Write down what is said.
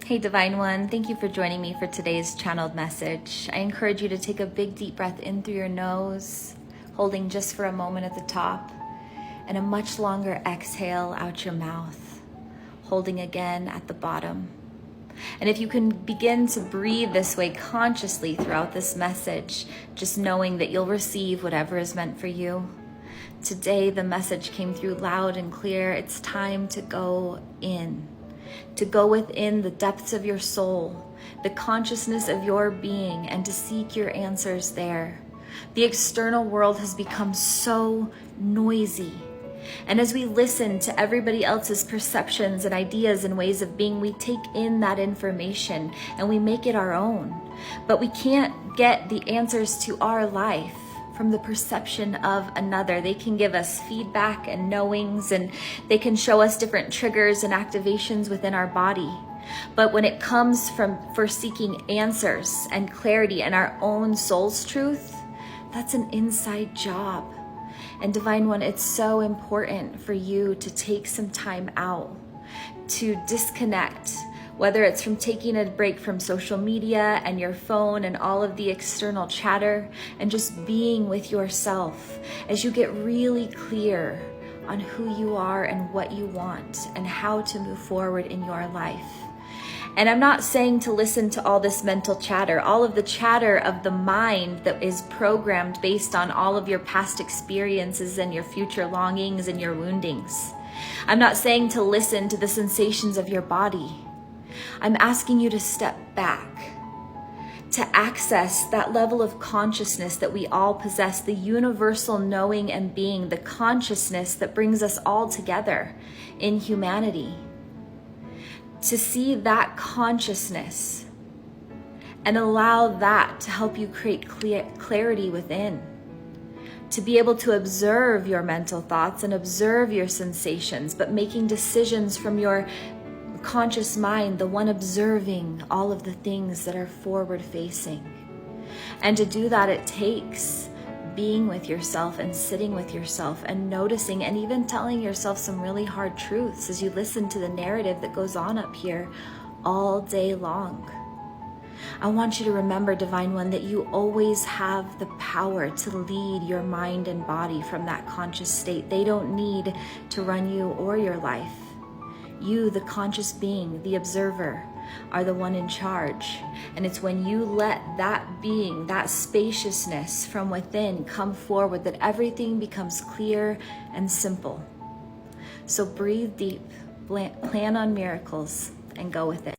Hey Divine One, thank you for joining me for today's channeled message. I encourage you to take a big deep breath in through your nose, holding just for a moment at the top, and a much longer exhale out your mouth, holding again at the bottom. And if you can begin to breathe this way consciously throughout this message, just knowing that you'll receive whatever is meant for you. Today, the message came through loud and clear. It's time to go in. To go within the depths of your soul, the consciousness of your being, and to seek your answers there. The external world has become so noisy. And as we listen to everybody else's perceptions and ideas and ways of being, we take in that information and we make it our own. But we can't get the answers to our life from the perception of another. They can give us feedback and knowings, and they can show us different triggers and activations within our body. But when it comes for seeking answers and clarity and our own soul's truth, that's an inside job. And Divine One, it's so important for you to take some time out to disconnect, whether it's from taking a break from social media and your phone and all of the external chatter, and just being with yourself as you get really clear on who you are and what you want and how to move forward in your life. And I'm not saying to listen to all this mental chatter, all of the chatter of the mind that is programmed based on all of your past experiences and your future longings and your woundings. I'm not saying to listen to the sensations of your body. I'm asking you to step back, to access that level of consciousness that we all possess, the universal knowing and being, the consciousness that brings us all together in humanity. To see that consciousness and allow that to help you create clarity within. To be able to observe your mental thoughts and observe your sensations, but making decisions from your conscious mind, the one observing all of the things that are forward facing. And to do that, it takes being with yourself and sitting with yourself and noticing and even telling yourself some really hard truths as you listen to the narrative that goes on up here all day long. I want you to remember, Divine One, that you always have the power to lead your mind and body from that conscious state. They don't need to run you or your life. You, the conscious being, the observer, are the one in charge. And it's when you let that being, that spaciousness from within come forward that everything becomes clear and simple. So breathe deep, plan on miracles, and go with it.